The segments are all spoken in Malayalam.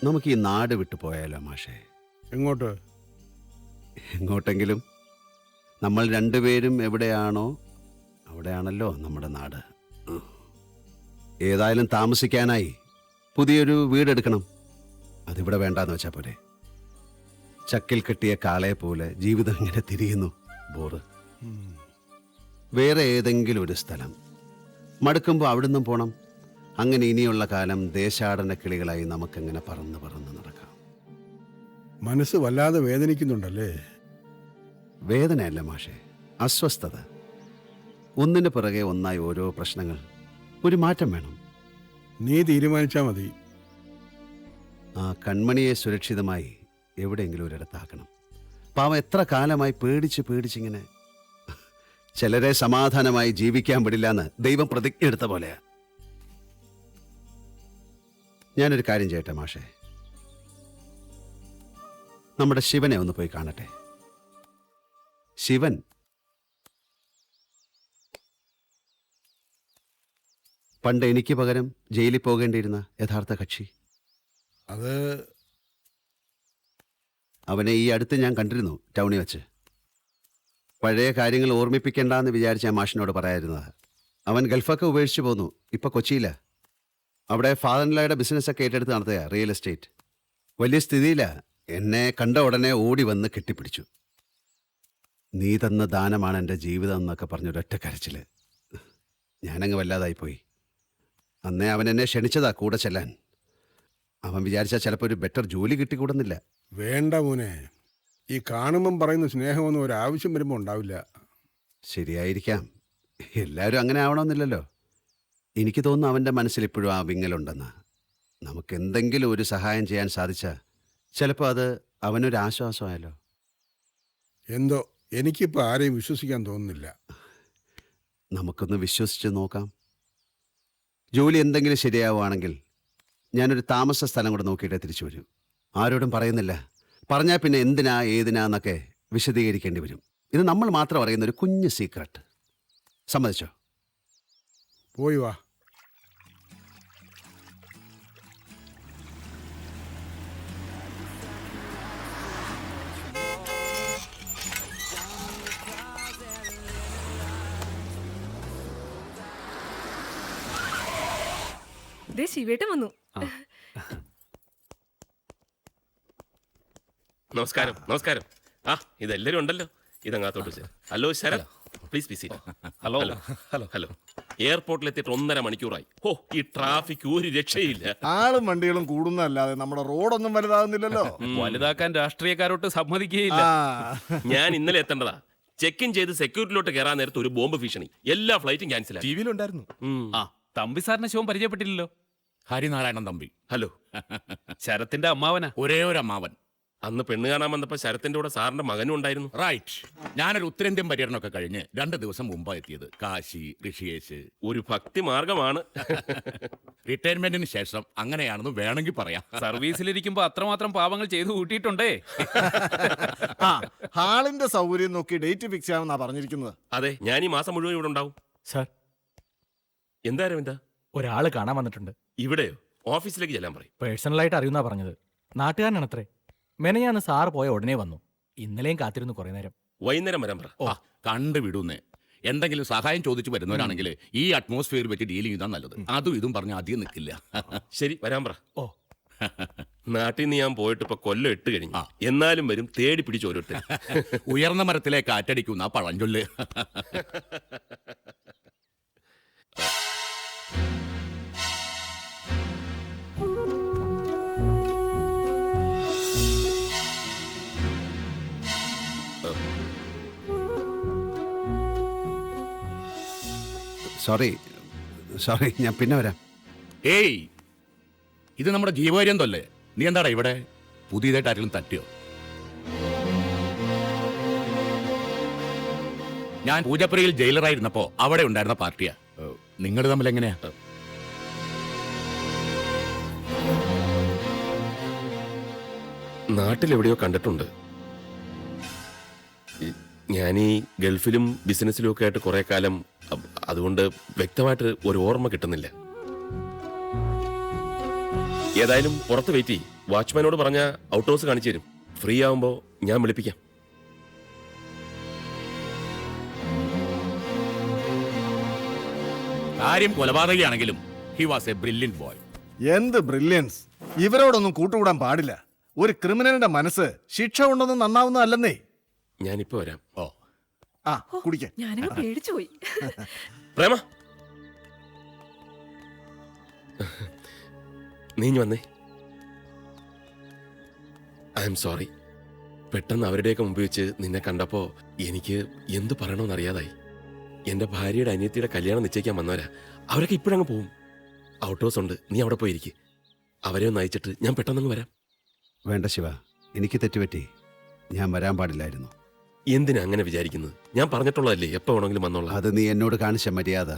നമുക്ക് ഈ നാട് വിട്ടു പോയാലോ മാഷേ? എങ്ങോട്ട്? എങ്ങോട്ടെങ്കിലും. നമ്മൾ രണ്ടുപേരും എവിടെയാണോ അവിടെയാണല്ലോ നമ്മുടെ നാട്. ഏതായാലും താമസിക്കാനായി പുതിയൊരു വീടെടുക്കണം. അതിവിടെ വേണ്ടാന്ന് വെച്ചാൽ പോരെ. ചക്കിൽ കെട്ടിയ കാളയെ പോലെ ജീവിതം ഇങ്ങനെ തിരിയുന്നു. ബോറ്. വേറെ ഏതെങ്കിലും ഒരു സ്ഥലം മടുക്കുമ്പോൾ അവിടുന്ന് പോണം. അങ്ങനെ ഇനിയുള്ള കാലം ദേശാടന കിളികളായി നമുക്കങ്ങനെ പറന്ന് പറന്ന് നടക്കാം. മനസ്സ് വല്ലാതെ വേദനിക്കുന്നുണ്ടല്ലേ? വേദനയല്ല മാഷേ, അസ്വസ്ഥത. ഒന്നിന് പിറകെ ഒന്നായി ഓരോ പ്രശ്നങ്ങൾ. ഒരു മാറ്റം വേണം. നീ തീരുമാനിച്ചാൽ മതി. ആ കൺമണിയെ സുരക്ഷിതമായി എവിടെയെങ്കിലും ഒരിടത്താക്കണം. പാവം എത്ര കാലമായി പേടിച്ചിങ്ങനെ. ചിലരെ സമാധാനമായി ജീവിക്കാൻ വിടില്ലെന്ന് ദൈവം പ്രതിജ്ഞ എടുത്ത പോലെയാ. ഞാനൊരു കാര്യം ചെയ്യട്ടെ മാഷേ, നമ്മുടെ ശിവനെ ഒന്ന് പോയി കാണട്ടെ. ശിവൻ പണ്ട് എനിക്ക് പകരം ജയിലിൽ പോകേണ്ടിയിരുന്ന യഥാർത്ഥ കക്ഷി. അത് അവനെ ഈ അടുത്ത് ഞാൻ കണ്ടിരുന്നു ടൗണിൽ വെച്ച്. പഴയ കാര്യങ്ങൾ ഓർമ്മിപ്പിക്കണ്ടെന്ന് വിചാരിച്ച മാഷിനോട് പറയായിരുന്നത്. അവൻ ഗൾഫൊക്കെ ഉപേക്ഷിച്ചു പോന്നു. ഇപ്പം കൊച്ചിയില്ല. അവിടെ ഫാദറിൻലായുടെ ബിസിനസ്സൊക്കെ ഏറ്റെടുത്ത് നടത്തുക, റിയൽ എസ്റ്റേറ്റ്. വലിയ സ്ഥിതിയില്ല. എന്നെ കണ്ട ഉടനെ ഓടി വന്ന് കെട്ടിപ്പിടിച്ചു. നീ തന്ന ദാനമാണ് എൻ്റെ ജീവിതം എന്നൊക്കെ പറഞ്ഞൊരൊറ്റ കരച്ചിൽ. ഞാനങ്ങ് വല്ലാതായിപ്പോയി. അന്നേ അവൻ എന്നെ ക്ഷണിച്ചതാ കൂടെ ചെല്ലാൻ. അവൻ വിചാരിച്ചാൽ ചിലപ്പോൾ ഒരു ബെറ്റർ ജോലി കിട്ടിക്കൂടുന്നില്ല. വേണ്ട മോനെ, ഈ കാണുമ്പം പറയുന്ന സ്നേഹമൊന്നും ഒരാവശ്യം വരുമ്പോൾ ഉണ്ടാവില്ല. ശരിയായിരിക്കാം. എല്ലാവരും അങ്ങനെ ആവണമെന്നില്ലല്ലോ. എനിക്ക് തോന്നുന്നു അവൻ്റെ മനസ്സിൽ ഇപ്പോഴും ആ വിങ്ങലുണ്ടെന്ന്. നമുക്ക് എന്തെങ്കിലും ഒരു സഹായം ചെയ്യാൻ സാധിച്ചാൽ ചിലപ്പോൾ അത് അവനൊരാശ്വാസമായല്ലോ. എന്തോ എനിക്കിപ്പോൾ ആരെയും വിശ്വസിക്കാൻ തോന്നുന്നില്ല. നമുക്കൊന്ന് വിശ്വസിച്ച് നോക്കാം. ജോലി എന്തെങ്കിലും ശരിയാവുകയാണെങ്കിൽ ഞാനൊരു താമസ സ്ഥലം കൂടെ നോക്കിയിട്ടേ തിരിച്ചു വരൂ. ആരോടും പറയുന്നില്ല. പറഞ്ഞാൽ പിന്നെ എന്തിനാ ഏതിനാന്നൊക്കെ വിശദീകരിക്കേണ്ടി വരും. ഇത് നമ്മൾ മാത്രം അറിയുന്ന ഒരു കുഞ്ഞ് സീക്രട്ട്. സമ്മതിച്ചോ? പോയി വാ. ശിവേട്ടൻ വന്നു. നമസ്കാരം. നമസ്കാരം. ആ ഇതെല്ലാരും ഉണ്ടല്ലോ. ഇതങ്ങാത്തോട്ട് വെച്ച്. Hello Sharath, please be seat. Hello hello hello. എയർപോർട്ടിലെത്തിയിട്ട് 1.5 മണിക്കൂറായി. ഓ, ഈ ട്രാഫിക് ഒരു രക്ഷയില്ല. ആളും വണ്ടികളും കൂടുന്നല്ലാതെ നമ്മുടെ റോഡൊന്നും വലുതാകുന്നില്ലല്ലോ. വലുതാക്കാൻ രാഷ്ട്രീയക്കാരോട്ട് സമ്മതിക്കുകയില്ല. ഞാൻ ഇന്നലെ എത്തേണ്ടതാ. ചെക്ക് ഇൻ ചെയ്ത് സെക്യൂരിറ്റിയിലോട്ട് കയറാൻ നേരത്ത് ഒരു ബോംബ് ഭീഷണി. എല്ലാ ഫ്ലൈറ്റും ക്യാൻസൽ. ടിവിയിലുണ്ടായിരുന്നു. ആ തമ്പി സാറിനെ ശിവൻ പരിചയപ്പെട്ടില്ലല്ലോ. ഹരിനാരായണൻ തമ്പി. ഹലോ. ശരത്തിന്റെ അമ്മാവനാ. ഒരേ ഒരു അമ്മാവൻ. അന്ന് പെണ്ണ് കാണാൻ വന്നപ്പോ ശരത്തിന്റെ കൂടെ സാറിന്റെ മകനും ഉണ്ടായിരുന്നു. റൈറ്റ്. ഞാനൊരു ഉത്തരേന്ത്യൻ പര്യടനമൊക്കെ കഴിഞ്ഞ് 2 ദിവസം മുമ്പാ എത്തിയത്. കാശി, ഋഷികേശ്. ഒരു ഭക്തി മാർഗമാണ്. റിട്ടയർമെന്റിന് ശേഷം അങ്ങനെയാണെന്ന് വേണമെങ്കിൽ പറയാം. സർവീസിലിരിക്കുമ്പോ അത്രമാത്രം പാവങ്ങൾ ചെയ്തു കൂട്ടിയിട്ടുണ്ടേ. ആ ഹാളിന്റെ സൗകര്യം നോക്കി ഡേറ്റ് ഫിക്സ് ചെയ്യാമെന്നാ പറഞ്ഞിരിക്കുന്നത്. അതെ, ഞാൻ ഈ മാസം മുഴുവൻ ഇവിടെ ഉണ്ടാവും. സാർ, എന്താ രവിന്ദ? ഒരാള് കാണാൻ വന്നിട്ടുണ്ട്. ഇവിടെയോ? ഓഫീസിലേക്ക് ചെല്ലാൻ പറയും. പേഴ്സണലായിട്ട് അറിയുന്നാ പറഞ്ഞത്. നാട്ടുകാരനാണത്രേ. മെനയാന്ന് സാറ് പോയ ഉടനെ വന്നു. ഇന്നലെയും കാത്തിരുന്നു കുറെ നേരം. വൈകുന്നേരം വരാൻ പറ. കണ്ടുവിടുന്നേ. എന്തെങ്കിലും സഹായം ചോദിച്ചു വരുന്നവരാണെങ്കിൽ ഈ അറ്റ്മോസ്ഫിയർ വെച്ച് ഡീലിംഗ് ചെയ്താൽ നല്ലത്. അതും ഇതും പറഞ്ഞ അധികം നിൽക്കില്ല. ശരി, വരാൻ പറ. ഓ, നാട്ടിൽ നിന്ന് ഞാൻ പോയിട്ട് ഇപ്പൊ കൊല്ലം 8 കഴിഞ്ഞു. എന്നാലും വരും, തേടി പിടിച്ച് ഓരോരുത്തർ. ഉയർന്ന മരത്തിലെ കാറ്റടിക്കുന്ന പഴഞ്ചൊല്ല്. സോറി, ഞാൻ പിന്നെ വരാം. ഏയ്, ഇത് നമ്മുടെ ജീവപര്യന്തല്ലേ. നീ എന്താടാ ഇവിടെ? പുതിയതായിട്ട് ആരെങ്കിലും തട്ടിയോ? ഞാൻ പൂജപ്പുരയിൽ ജയിലറായിരുന്നപ്പോ അവിടെ ഉണ്ടായിരുന്ന പാർട്ടിയാ. നിങ്ങൾ തമ്മിൽ എങ്ങനെയാ? നാട്ടിലെവിടെയോ കണ്ടിട്ടുണ്ട്. ഞാൻ ഈ ഗൾഫിലും ബിസിനസ്സിലും ഒക്കെ ആയിട്ട് കുറെ കാലം. അതുകൊണ്ട് വ്യക്തമായിട്ട് ഒരു ഓർമ്മ കിട്ടുന്നില്ല. ഏതായാലും പുറത്ത് വെയിറ്റ് ചെയ്യും. വാച്ച്മാനോട് പറഞ്ഞ ഔട്ട് ഹൗസ് കാണിച്ചു തരും. ഫ്രീ ആവുമ്പോ ഞാൻ വിളിപ്പിക്കാം. കാര്യം കൊലപാതകയാണെങ്കിലും he was a brilliant boy. എന്ത് ബ്രില്യൻസ്! ഇവരോടൊന്നും കൂട്ടുകൂടാൻ പാടില്ല. ഒരു ക്രിമിനലിന്റെ മനസ്സ് ശിക്ഷ കൊണ്ടൊന്നും നന്നാവുന്നതല്ലെന്നേ. ഞാനിപ്പോ വരാം. ഓ, ആ കുടിക്കാൻ. ഞാനങ്ങ് പേടിച്ചു പോയി. പ്രേമ, നീ വന്നേ. I am sorry. പെട്ടെന്ന് അവരുടെയൊക്കെ മുമ്പ് വെച്ച് നിന്നെ കണ്ടപ്പോ എനിക്ക് എന്ത് പറയണമെന്നറിയാതായി. എന്റെ ഭാര്യയുടെ അനിയത്തിയുടെ കല്യാണം നിശ്ചയിക്കാൻ വന്നവരാ. അവരൊക്കെ ഇപ്പോഴങ്ങ് പോവും. ഔട്ട് ഹൗസ് ഉണ്ട്, നീ അവിടെ പോയിരിക്കും. അവരെ ഒന്ന് അയച്ചിട്ട് ഞാൻ പെട്ടെന്നങ്ങ് വരാം. വേണ്ട ശിവ, എനിക്ക് തെറ്റുപറ്റി. ഞാൻ വരാൻ പാടില്ലായിരുന്നു. എന്തിനാ അങ്ങനെ വിചാരിക്കുന്നത്? ഞാൻ പറഞ്ഞിട്ടുള്ളതല്ലേ, എപ്പോ വേണമെങ്കിലും വന്നോളാം. അത് നീ എന്നോട് കാണിച്ച മര്യാദ.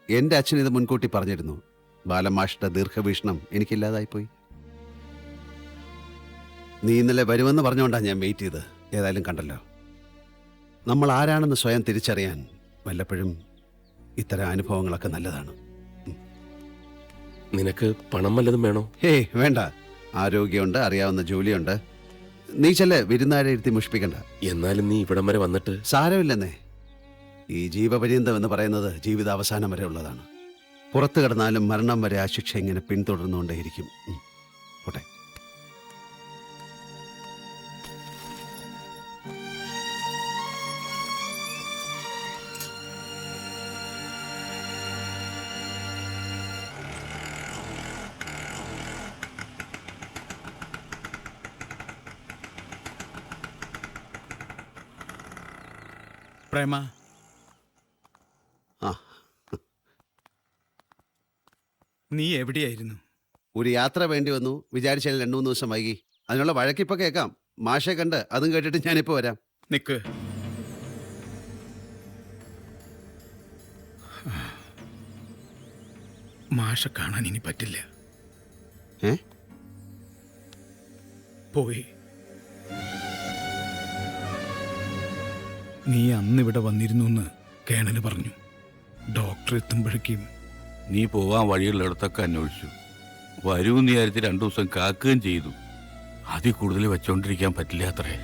എൻ്റെ അച്ഛൻ ഇത് മുൻകൂട്ടി പറഞ്ഞിരുന്നു. ബാലമാഷിന്റെ ദീർഘവീക്ഷണം എനിക്കില്ലാതായിപ്പോയി. നീ ഇന്നലെ വരുമെന്ന് പറഞ്ഞുകൊണ്ടാണ് ഞാൻ വെയിറ്റ് ചെയ്ത്. ഏതായാലും കണ്ടല്ലോ, നമ്മൾ ആരാണെന്ന് സ്വയം തിരിച്ചറിയാൻ വല്ലപ്പോഴും ഇത്തരം അനുഭവങ്ങളൊക്കെ നല്ലതാണ്. നിനക്ക് പണം വല്ലതും വേണോ? ഹേയ് വേണ്ട, ആരോഗ്യമുണ്ട്, അറിയാവുന്ന ജോലിയുണ്ട്. നീ ചെല്ലേ, വിരുന്നാരെ ഇരുത്തി മുഷിപ്പിക്കണ്ട. എന്നാലും നീ ഇവിടം വരെ വന്നിട്ട്. സാരമില്ലെന്നേ, ഈ ജീവപര്യന്തം എന്ന് പറയുന്നത് ജീവിതാവസാനം വരെ ഉള്ളതാണ്. പുറത്തു കിടന്നാലും മരണം വരെ ആ ശിക്ഷ ഇങ്ങനെ പിന്തുടർന്നുകൊണ്ടേയിരിക്കും. പോട്ടെ. പ്രേമ, ആ, നീ എവിടെയായിരുന്നു? ഒരു യാത്ര വേണ്ടി വന്നു. വിചാരിച്ചാൽ 2-3 ദിവസം വൈകി. അതിനുള്ള വഴക്കിപ്പോ കേൾക്കാം. മാഷെ കണ്ട് അതും കേട്ടിട്ട് ഞാനിപ്പോ വരാം. നിക്ക്. മാഷ കാണാൻ ഇനി പറ്റില്ല. ഏ? പോയി. നീ അന്നിവിടെ വന്നിരുന്നു എന്ന് കേണൽ പറഞ്ഞു. ഡോക്ടർ എത്തുമ്പോഴേക്കും നീ പോവാൻ വഴിയുള്ളിടത്തൊക്കെ അന്വേഷിച്ചു. വരുമെന്ന് വിചാരിച്ച് 2 ദിവസം കാക്കുകയും ചെയ്തു. അതിൽ കൂടുതൽ വെച്ചോണ്ടിരിക്കാൻ പറ്റില്ല അത്രേ.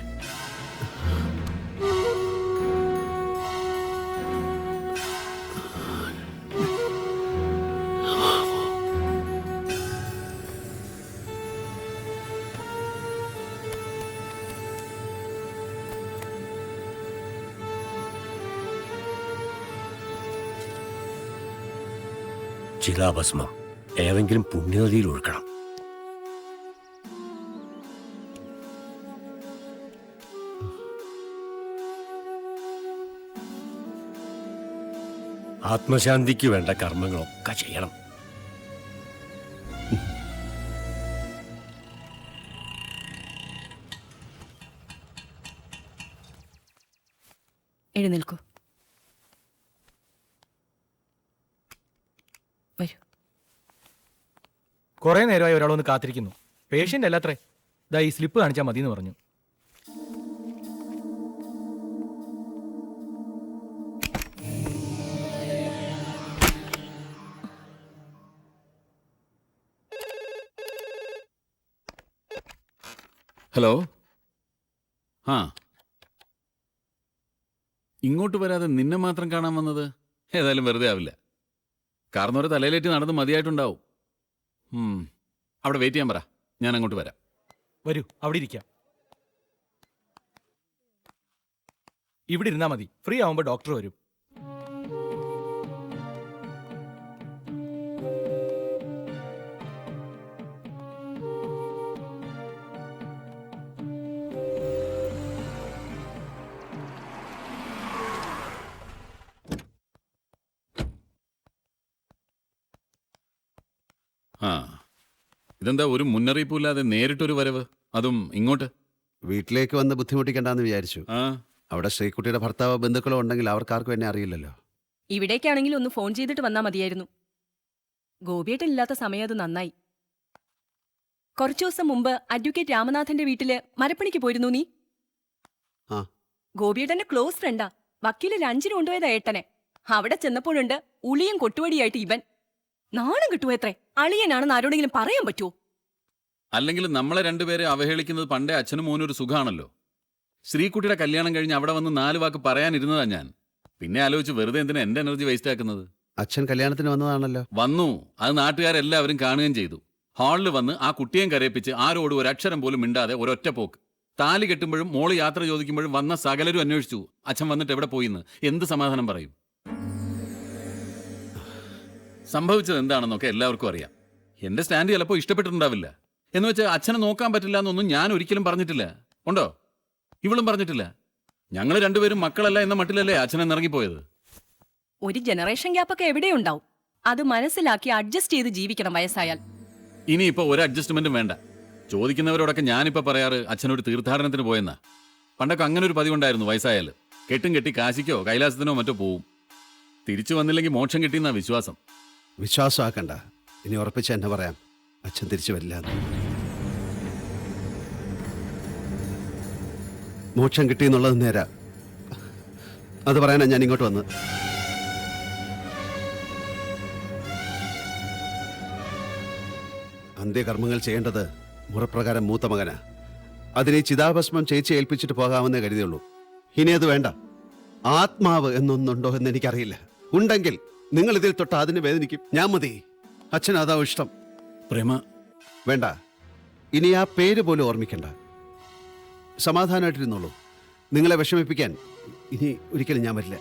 ചിതാഭസ്മം ഏതെങ്കിലും പുണ്യനദിയിൽ ഒഴുക്കണം. ആത്മശാന്തിക്ക് വേണ്ട കർമ്മങ്ങളൊക്കെ ചെയ്യണം. എഴുന്നേൽക്കൂ. വരൂ. കുറെ നേരമായി ഒരാളൊന്ന് കാത്തിരിക്കുന്നു. പേഷ്യന്റ് അല്ലാത്രേ. ദാ ഈ സ്ലിപ്പ് കാണിച്ചാൽ മതി എന്ന് പറഞ്ഞു. ഹലോ. ആ, ഇങ്ങോട്ട് വരാതെ നിന്നെ മാത്രം കാണാൻ വന്നത് ഏതായാലും വെറുതെ ആവില്ല. കാർന്നോരെ തലയിലേറ്റ് നടന്ന് മതിയായിട്ടുണ്ടാവും. അവിടെ വെയിറ്റ് ചെയ്യാൻ പറ, ഞാൻ അങ്ങോട്ട് വരാം. വരൂ, അവിടെ ഇരിക്കാം. ഇവിടെ ഇരുന്നാ മതി. ഫ്രീ ആവുമ്പോ ഡോക്ടർ വരും. ആ, ഇതെന്താ ഒരു മുന്നറിയിപ്പില്ലാതെ നേരിട്ടൊരു വരവ്, അതും ഇങ്ങോട്ട്? വീട്ടിലേക്ക് വന്ന് ബുദ്ധിമുട്ടിക്കണ്ടെന്ന് വിചാരിച്ചു. ആ, അവിടെ ശ്രീകുട്ടിയുടെ ഭർത്താവോ ബന്ധുക്കളോ ഉണ്ടെങ്കിൽ അവർക്കാർക്കും എന്നെ അറിയില്ലല്ലോ. ഇവിടേക്കാണെങ്കിൽ ഒന്ന് ഫോൺ ചെയ്തിട്ട് വന്നാ മതിയായിരുന്നു. ഗോപിയേട്ടനില്ലാത്ത സമയം അത് നന്നായി. കുറച്ചു ദിവസം മുമ്പ് അഡ്വക്കേറ്റ് രാമനാഥന്റെ വീട്ടില് മരപ്പണിക്ക് പോയിരുന്നു നീ. ആ. ഗോപിയേട്ടന്റെ ക്ലോസ് ഫ്രണ്ടാ. വക്കീല് ലഞ്ചിന് കൊണ്ടുപോയതാ ഏട്ടനെ. അവിടെ ചെന്നപ്പോഴുണ്ട് ഉളിയും കൊട്ടുവടിയായിട്ട് ഇവൻ. നാണം കിട്ടുവോ? എത്രേ അളിയനാണെന്ന് ആരോടെങ്കിലും പറയാൻ പറ്റുമോ? അല്ലെങ്കിൽ നമ്മളെ രണ്ടുപേരെ അവഹേളിക്കുന്നത് പണ്ടേ അച്ഛനും മോനും ഒരു സുഖമാണല്ലോ. ശ്രീകുട്ടിയുടെ കല്യാണം കഴിഞ്ഞ് അവിടെ വന്ന് 4 വാക്ക് പറയാനിരുന്നതാ ഞാൻ. പിന്നെ ആലോചിച്ച് വെറുതെ എന്തിനാ എന്റെ എനർജി വേസ്റ്റ് ആക്കുന്നത്? അച്ഛൻ കല്യാണത്തിന് വന്നതാണല്ലോ. വന്നു, അത് നാട്ടുകാരെല്ലാവരും കാണുകയും ചെയ്തു. ഹാളിൽ വന്ന് ആ കുട്ടിയെ കരയിപ്പിച്ച് ആരോടും ഒരു അക്ഷരം പോലും മിണ്ടാതെ ഒരൊറ്റ പോക്ക്. താലി കെട്ടുമ്പോഴും മോള് യാത്ര ചോദിക്കുമ്പോഴും വന്ന സകലരും അന്വേഷിച്ചു അച്ഛൻ വന്നിട്ട് എവിടെ പോയിന്ന്. എന്ത് സമാധാനം പറയും? സംഭവിച്ചത് എന്താണെന്നൊക്കെ എല്ലാവർക്കും അറിയാം. എന്റെ സ്റ്റാൻഡ് ചിലപ്പോൾ ഇഷ്ടപ്പെട്ടിട്ടുണ്ടാവില്ല. എന്ന് വെച്ചാൽ അച്ഛനെ നോക്കാൻ പറ്റില്ല എന്നൊന്നും ഞാൻ ഒരിക്കലും പറഞ്ഞിട്ടില്ല. ഉണ്ടോ? ഇവളും പറഞ്ഞിട്ടില്ല. ഞങ്ങൾ രണ്ടുപേരും മക്കളല്ല എന്ന മട്ടിലല്ലേ അച്ഛനെ ഇറങ്ങിപ്പോയത്. ഒരു ജനറേഷൻ ഗ്യാപ്പൊക്കെ എവിടെയുണ്ടാവും. അത് മനസ്സിലാക്കി അഡ്ജസ്റ്റ് ചെയ്ത് ജീവിക്കണം വയസ്സായാൽ. ഇനിയിപ്പോ ഒരു അഡ്ജസ്റ്റ്മെന്റും വേണ്ട. ചോദിക്കുന്നവരോടൊക്കെ ഞാനിപ്പോ പറയാറ് അച്ഛനൊരു തീർത്ഥാടനത്തിന് പോയെന്നാ. പണ്ടൊക്കെ അങ്ങനെ ഒരു പതിവുണ്ടായിരുന്നു. വയസ്സായാൽ കെട്ടും കെട്ടി കാശിക്കോ കൈലാസത്തിനോ മറ്റോ പോവും. തിരിച്ചു വന്നില്ലെങ്കിൽ മോക്ഷം കിട്ടിയെന്നാ വിശ്വാസം. വിശ്വാസമാക്കണ്ട. ഇനി ഉറപ്പിച്ച് എന്നെ പറയാം, അച്ഛൻ തിരിച്ചു വരില്ല. മോക്ഷം കിട്ടിയെന്നുള്ളത് നേരാ. അത് പറയാനാ ഞാൻ ഇങ്ങോട്ട് വന്നത്. അന്ത്യകർമ്മങ്ങൾ ചെയ്യേണ്ടത് മുറപ്രകാരം മൂത്ത മകനാ. അതിനെ ചിതാഭസ്മം ചേച്ചി ഏൽപ്പിച്ചിട്ട് പോകാമെന്നേ കരുതിയുള്ളൂ. ഇനി അത് വേണ്ട. ആത്മാവ് എന്നൊന്നുണ്ടോ എന്ന് എനിക്കറിയില്ല. ഉണ്ടെങ്കിൽ നിങ്ങൾ ഇതിൽ തൊട്ട് അതിന് വേദനിക്കും. ഞാൻ മതി. അച്ഛൻ അതാ ഇഷ്ടം. പ്രേമ വേണ്ട. ഇനി ആ പേര് പോലും ഓർമ്മിക്കണ്ട. സമാധാനമായിട്ടിരുന്നോളൂ. നിങ്ങളെ വിഷമിപ്പിക്കാൻ ഇനി ഒരിക്കലും ഞാൻ വരില്ല.